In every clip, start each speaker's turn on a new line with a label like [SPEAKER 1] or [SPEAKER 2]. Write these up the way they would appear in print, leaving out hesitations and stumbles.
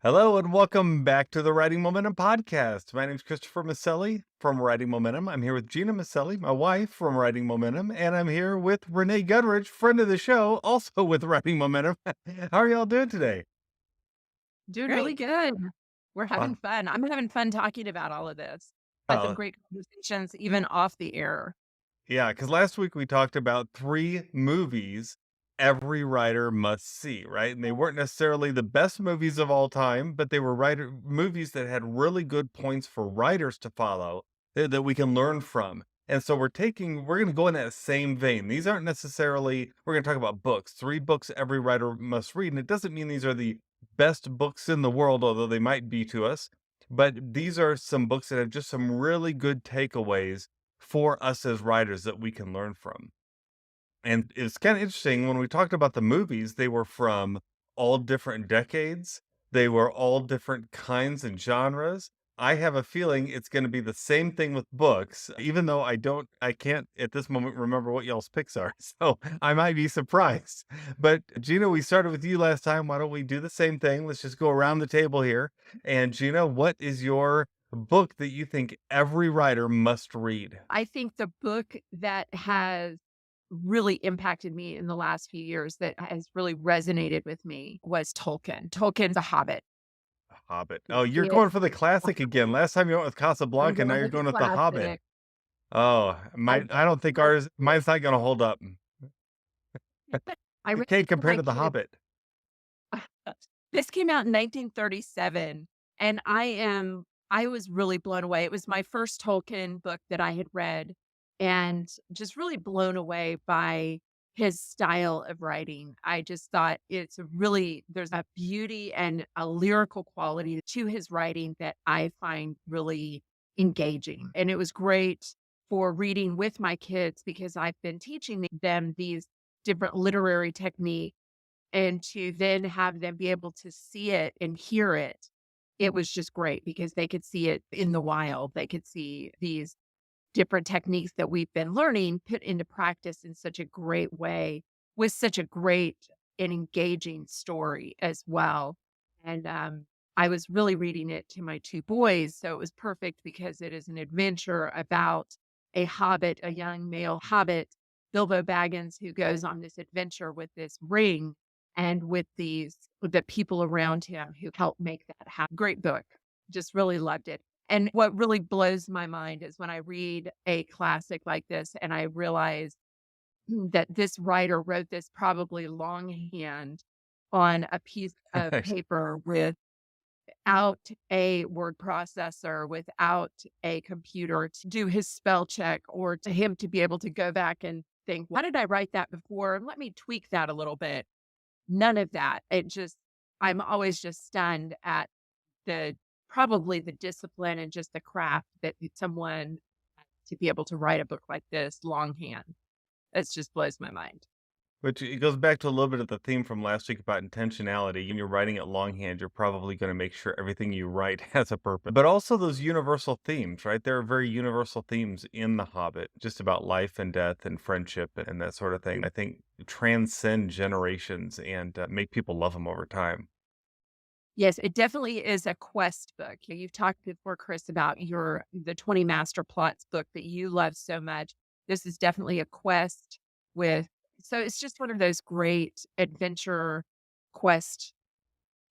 [SPEAKER 1] Hello and welcome back to the Writing Momentum podcast. My name is Christopher Maselli from Writing Momentum. I'm here with Gena Maselli, my wife from Writing Momentum, and I'm here with Rene Gutteridge, friend of the show, also with Writing Momentum. How are y'all doing today?
[SPEAKER 2] Doing really
[SPEAKER 3] Great.
[SPEAKER 2] good. We're having
[SPEAKER 1] Uh,
[SPEAKER 2] fun. I'm having fun talking about all of this. Had some
[SPEAKER 1] uh,
[SPEAKER 2] great conversations even off the air.
[SPEAKER 1] yeah, because last week we talked about three movies every writer must see, right? And they weren't necessarily the best movies of all time, but they were movies that had really good points for writers to follow that we can learn from. And so we're going to go in that same vein. These aren't necessarily, we're going to talk about books, three books every writer must read. And it doesn't mean these are the best books in the world, although they might be to us. But these are some books that have just some really good takeaways for us as writers that we can learn from. And it's kind of interesting when we talked about the movies, they were from all different decades. They were all different kinds and genres. I have a feeling it's going to be the same thing with books, even though I can't at this moment remember what y'all's picks are. So I might be surprised. But Gina, we started with you last time. Why don't we do the same thing? Let's just go around the table here. And Gina, what is your book that you think every writer must read?
[SPEAKER 2] I think the book that has really impacted me in the last few years that has really resonated with me was Tolkien. Tolkien's A Hobbit.
[SPEAKER 1] Hobbit. Oh, you're
[SPEAKER 2] It
[SPEAKER 1] going for the classic again. Last time you went with
[SPEAKER 2] I'm
[SPEAKER 1] Casablanca, now
[SPEAKER 2] going
[SPEAKER 1] you're
[SPEAKER 2] with the
[SPEAKER 1] going with The Hobbit.
[SPEAKER 2] classic.
[SPEAKER 1] Oh,
[SPEAKER 2] I
[SPEAKER 1] I don't think mine's not gonna hold up.
[SPEAKER 2] I read
[SPEAKER 1] Okay,
[SPEAKER 2] it to
[SPEAKER 1] compared
[SPEAKER 2] my
[SPEAKER 1] to The
[SPEAKER 2] kids.
[SPEAKER 1] Hobbit.
[SPEAKER 2] This came out in 1937, and I was really blown away. It was my first Tolkien book that I had read, and just really blown away by his style of writing. I just thought there's a beauty and a lyrical quality to his writing that I find really engaging. And it was great for reading with my kids because I've been teaching them these different literary techniques and to then have them be able to see it and hear it, it was just great because they could see it in the wild. They could see these different techniques that we've been learning put into practice in such a great way with such a great and engaging story as well. And I was really reading it to my two boys. So it was perfect because it is an adventure about a hobbit, a young male hobbit, Bilbo Baggins, who goes on this adventure with this ring and with the people around him who help make that happen. Great book. Just really loved it. And what really blows my mind is when I read a classic like this and I realize that this writer wrote this probably longhand on a piece of paper without a word processor, without a computer to do his spell check or to him to be able to go back and think, why did I write that before? Let me tweak that a little bit. None of that. I'm always just stunned at the probably the discipline and just the craft that someone to be able to write a book like this longhand. It just blows my mind.
[SPEAKER 1] Which it goes back to a little bit of the theme from last week about intentionality. When you're writing it longhand, you're probably gonna make sure everything you write has a purpose. But also those universal themes, right? There are very universal themes in The Hobbit, just about life and death and friendship and that sort of thing. I think transcend generations and make people love them over time.
[SPEAKER 2] Yes, it definitely is a quest book. You've talked before, Chris, about the 20 Master Plots book that you love so much. This is definitely a quest with so it's just one of those great adventure quest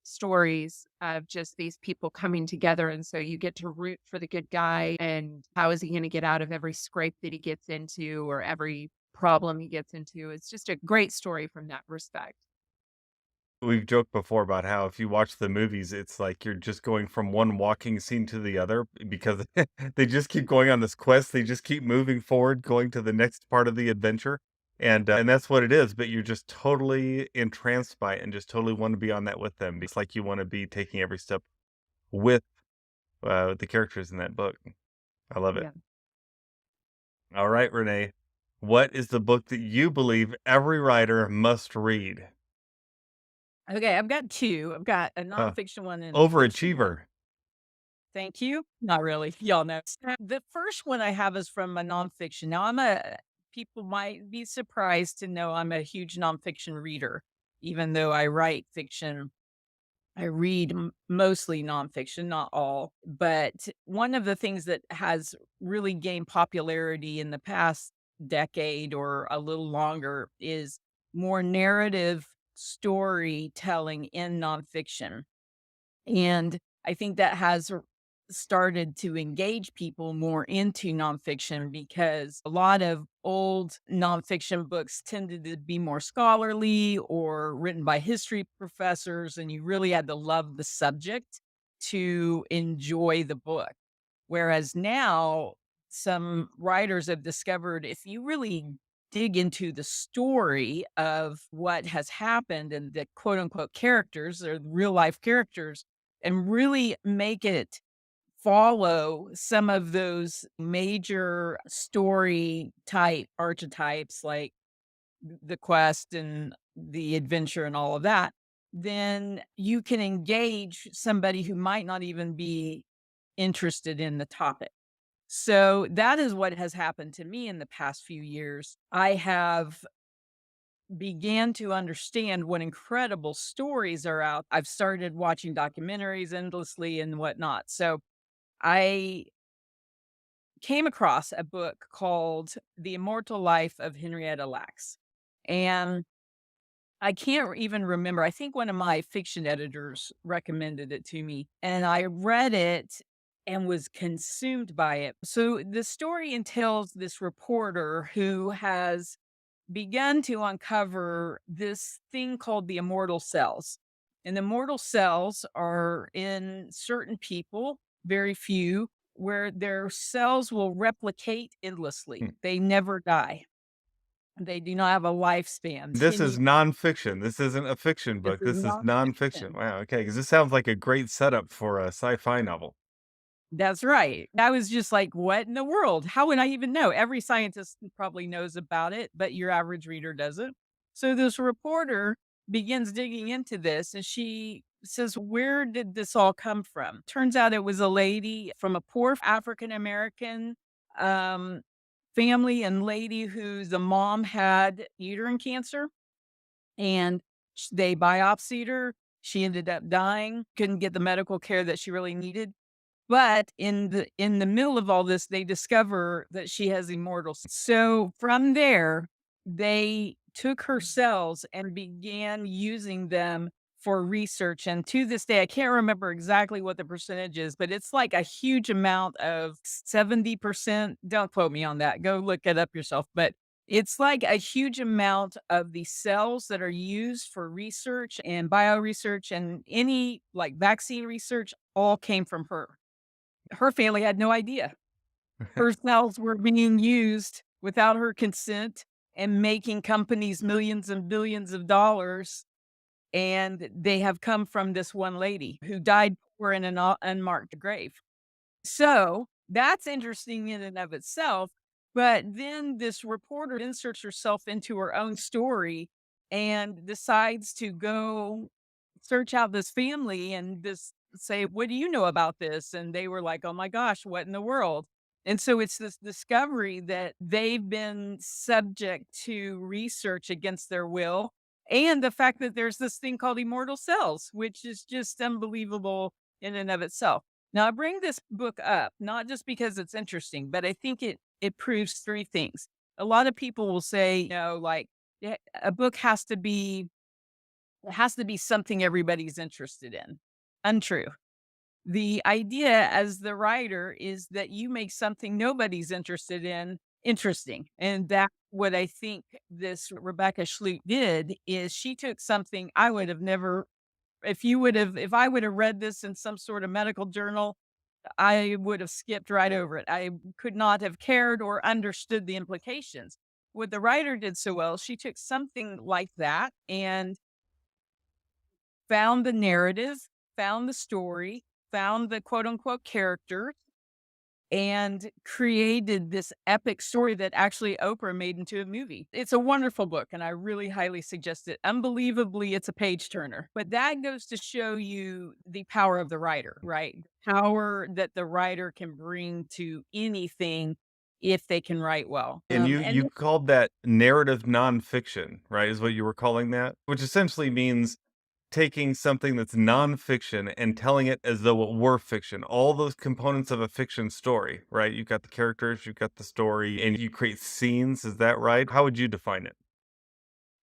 [SPEAKER 2] stories of just these people coming together. And so you get to root for the good guy and how is he going to get out of every scrape that he gets into or every problem he gets into. It's just a great story from that respect.
[SPEAKER 1] We've joked before about how if you watch the movies, it's like you're just going from one walking scene to the other because they just keep going on this quest. They just keep moving forward, going to the next part of the adventure. And that's what it is. But you're just totally entranced by it and just totally want to be on that with them. It's like you want to be taking every step with the characters in that book. I love it.
[SPEAKER 2] Yeah.
[SPEAKER 1] All right, Renee. What is the book that you believe every writer must read?
[SPEAKER 3] Okay, I've got 2. I've got a
[SPEAKER 1] Uh,
[SPEAKER 3] nonfiction one and a fiction one.
[SPEAKER 1] Overachiever.
[SPEAKER 3] Thank you. Not really. Y'all know. The first one I have is from a nonfiction. Now, people might be surprised to know I'm a huge nonfiction reader, even though I write fiction. I read mostly nonfiction, not all. But one of the things that has really gained popularity in the past decade or a little longer is more narrative storytelling in nonfiction. And I think that has started to engage people more into nonfiction because a lot of old nonfiction books tended to be more scholarly or written by history professors, and you really had to love the subject to enjoy the book. Whereas now, some writers have discovered if you really dig into the story of what has happened and the quote unquote characters or real life characters, and really make it follow some of those major story type archetypes like the quest and the adventure and all of that, then you can engage somebody who might not even be interested in the topic. So that is what has happened to me in the past few years. I have began to understand what incredible stories are out. I've started watching documentaries endlessly and whatnot. So I came across a book called The Immortal Life of Henrietta Lacks. And I can't even remember. I think one of my fiction editors recommended it to me, and I read it and was consumed by it. So the story entails this reporter who has begun to uncover this thing called the immortal cells. And the immortal cells are in certain people, very few, where their cells will replicate endlessly.
[SPEAKER 1] Hmm.
[SPEAKER 3] They never die. They do not have a lifespan.
[SPEAKER 1] This
[SPEAKER 3] 10
[SPEAKER 1] is
[SPEAKER 3] years.
[SPEAKER 1] nonfiction. This isn't a fiction
[SPEAKER 3] This
[SPEAKER 1] book.
[SPEAKER 3] is
[SPEAKER 1] This is nonfiction.
[SPEAKER 3] nonfiction.
[SPEAKER 1] Wow, okay, because this sounds like a great setup for a sci-fi novel.
[SPEAKER 3] That's right. I was just like, "What in the world? How would I even know?" Every scientist probably knows about it, but your average reader doesn't. So this reporter begins digging into this, and she says, "Where did this all come from?" Turns out it was a lady from a poor African American, um, family and lady whose the mom had uterine cancer, and they biopsied her. She ended up dying, couldn't get the medical care that she really needed. But in the middle of all this, they discover that she has immortal so from there, they took her cells and began using them for research, and to this day, I can't remember exactly what the percentage is, but it's like a huge amount of 70%. Don't quote me on that. Go look it up yourself, but it's like a huge amount of the cells that are used for research and bioresearch and any, like, vaccine research all came from her. Her family had no idea. Her cells were being used without her consent and making companies millions and billions of dollars, and they have come from this one lady who died poor in an unmarked grave. So, that's interesting in and of itself, but then this reporter inserts herself into her own story and decides to go search out this family and this say, "What do you know about this?" And they were like, "Oh my gosh, what in the world?" And so it's this discovery that they've been subject to research against their will, and the fact that there's this thing called immortal cells, which is just unbelievable in and of itself. Now, I bring this book up not just because it's interesting, but I think it proves three things. A lot of people will say, like, a book has to be something everybody's interested in. Untrue. The idea as the writer is that you make something nobody's interested in interesting. And that's what I think this Rebecca Schluter did is she took something I would have never if I would have read this in some sort of medical journal, I would have skipped right over it. I could not have cared or understood the implications. What the writer did so well, she took something like that and found the narrative, found the story, found the quote unquote character, and created this epic story that actually Oprah made into a movie. It's a wonderful book, and I really highly suggest it. Unbelievably, it's a page turner. But that goes to show you the power of the writer, right? Power that the writer can bring to anything if they can write well.
[SPEAKER 1] And you
[SPEAKER 3] And
[SPEAKER 1] you called that narrative nonfiction, right, is what you were calling that? Which essentially means taking something that's nonfiction and telling it as though it were fiction. All those components of a fiction story, right? You've got the characters, you've got the story, and you create scenes. Is that right? How would you define it?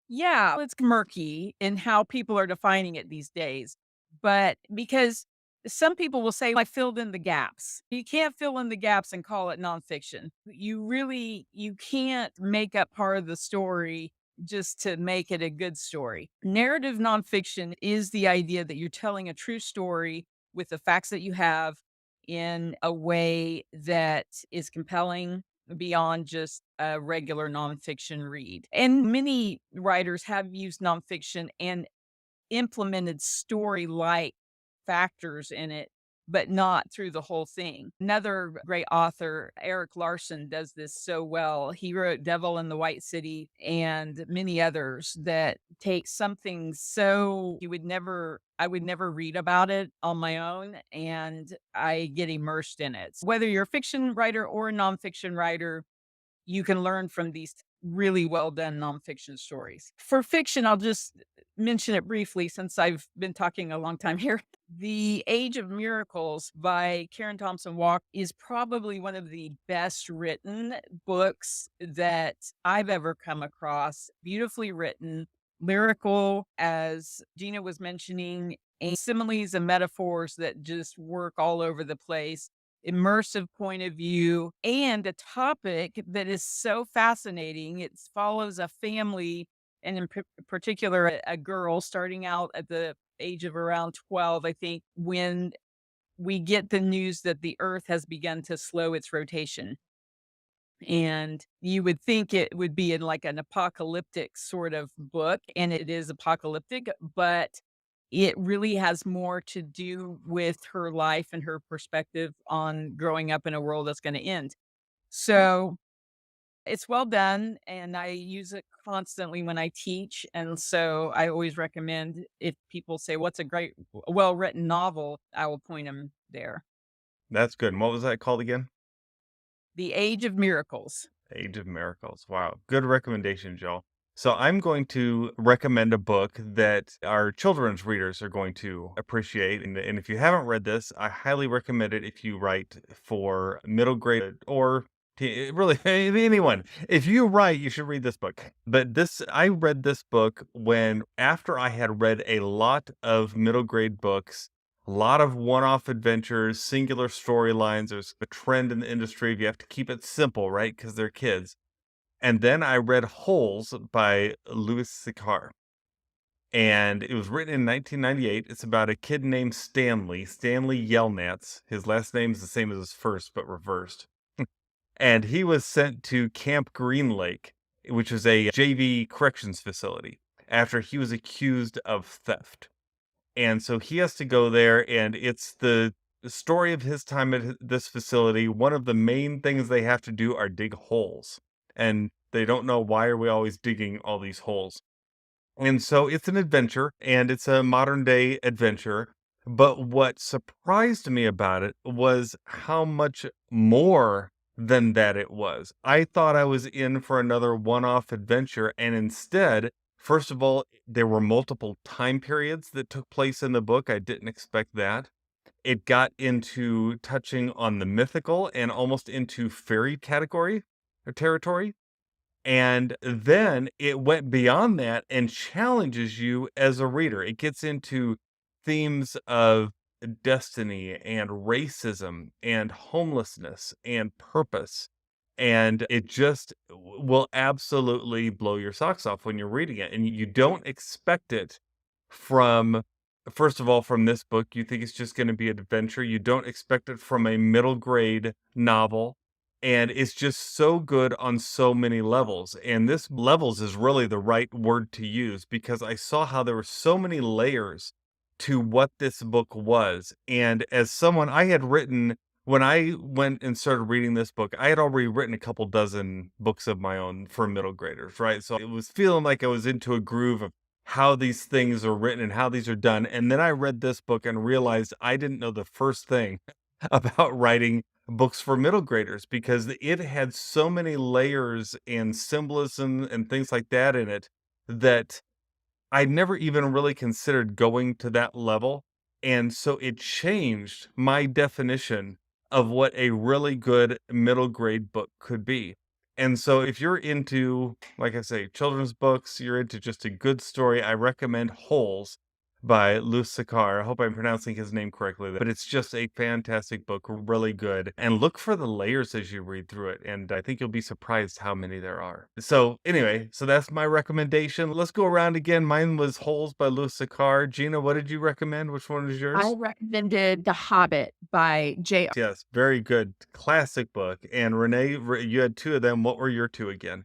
[SPEAKER 3] Yeah, it's murky in how people are defining it these days. But because some people will say, I filled in the gaps. You can't fill in the gaps and call it nonfiction. You can't make up part of the story just to make it a good story. Narrative nonfiction is the idea that you're telling a true story with the facts that you have in a way that is compelling beyond just a regular nonfiction read. And many writers have used nonfiction and implemented story like factors in it, but not through the whole thing. Another great author, Eric Larson, does this so well. He wrote Devil in the White City and many others that take something so I would never read about it on my own, and I get immersed in it. Whether you're a fiction writer or a nonfiction writer, you can learn from these really well done nonfiction stories. For fiction, I'll just mention it briefly since I've been talking a long time here. The Age of Miracles by Karen Thompson Walk is probably one of the best written books that I've ever come across. Beautifully written, lyrical, as Gina was mentioning, and similes and metaphors that just work all over the place, immersive point of view, and a topic that is so fascinating. It follows a family, and in particular, a girl starting out at the age of around 12, I think, when we get the news that the earth has begun to slow its rotation. And you would think it would be in like an apocalyptic sort of book, and it is apocalyptic, but it really has more to do with her life and her perspective on growing up in a world that's gonna end. So, it's well done, and I use it constantly when I teach, and so I always recommend if people say, "What's a great well-written novel?" I will point them there.
[SPEAKER 1] That's good. And what was that called again?
[SPEAKER 3] The Age of Miracles.
[SPEAKER 1] Age of Miracles. Wow. Good recommendation, Joe. So I'm going to recommend a book that our children's readers are going to appreciate. And if you haven't read this, I highly recommend it if you write for middle grade or really anyone. If you write, you should read this book. But I read this book when after I had read a lot of middle grade books, a lot of one-off adventures, singular storylines. There's a trend in the industry of you have to keep it simple, right? Because they're kids. And then I read Holes by Louis Sikar, and it was written in 1998. It's about a kid named Stanley Yelnats. His last name is the same as his first, but reversed. And he was sent to Camp Green Lake, which is a JV corrections facility, after he was accused of theft. And so he has to go there, and it's the story of his time at this facility. One of the main things they have to do are dig holes, and they don't know why are we always digging all these holes. And so it's an adventure, and it's a modern day adventure. But what surprised me about it was how much more than that it was. I thought I was in for another one off adventure, and instead, first of all, there were multiple time periods that took place in the book. I didn't expect that. It got into touching on the mythical and almost into fairy category or territory. And then it went beyond that and challenges you as a reader. It gets into themes of destiny and racism and homelessness and purpose. And it just will absolutely blow your socks off when you're reading it. And you don't expect it from, first of all, from this book. You think it's just going to be an adventure. You don't expect it from a middle grade novel, and it's just so good on so many levels. And this levels is really the right word to use because I saw how there were so many layers to what this book was. And as someone I had written, when I went and started reading this book, I had already written a couple dozen books of my own for middle graders, right? So it was feeling like I was into a groove of how these things are written and how these are done. And then I read this book and realized I didn't know the first thing about writing books for middle graders because it had so many layers and symbolism and things like that in it that I never even really considered going to that level, and so it changed my definition of what a really good middle grade book could be. And so if you're into, like I say, children's books, you're into just a good story, I recommend Holes by Louis Sakar. I hope I'm pronouncing his name correctly, but it's just a fantastic book, really good. And look for the layers as you read through it, and I think you'll be surprised how many there are. So anyway, so that's my recommendation. Let's go around again. Mine was Holes by Louis Sakar. Gina, what did you recommend? Which one was
[SPEAKER 2] I
[SPEAKER 1] yours?
[SPEAKER 2] recommended The Hobbit by J.
[SPEAKER 1] Yes, very good. Classic book. And Renee, you had two of them. What were your two again?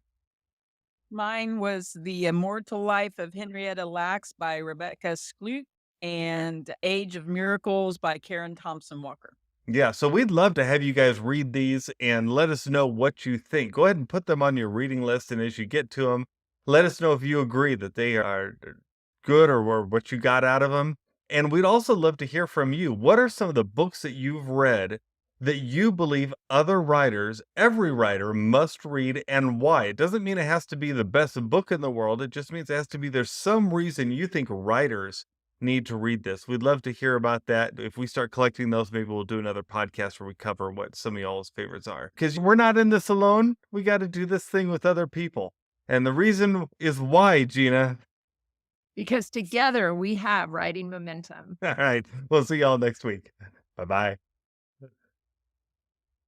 [SPEAKER 3] Mine was The Immortal Life of Henrietta Lacks by Rebecca Skloot and Age of Miracles by Karen Thompson Walker.
[SPEAKER 1] Yeah, so we'd love to have you guys read these and let us know what you think. Go ahead and put them on your reading list, and as you get to them, let us know if you agree that they are good or what you got out of them. And we'd also love to hear from you. What are some of the books that you've read that you believe other writers, every writer, must read, and why? It doesn't mean it has to be the best book in the world. It just means it has to be there's some reason you think writers need to read this. We'd love to hear about that. If we start collecting those, maybe we'll do another podcast where we cover what some of y'all's favorites are. Because we're not in this alone. We got to do this thing with other people. And the reason is why, Gina.
[SPEAKER 2] Because together we have writing momentum.
[SPEAKER 1] All right. We'll see y'all next week. Bye bye.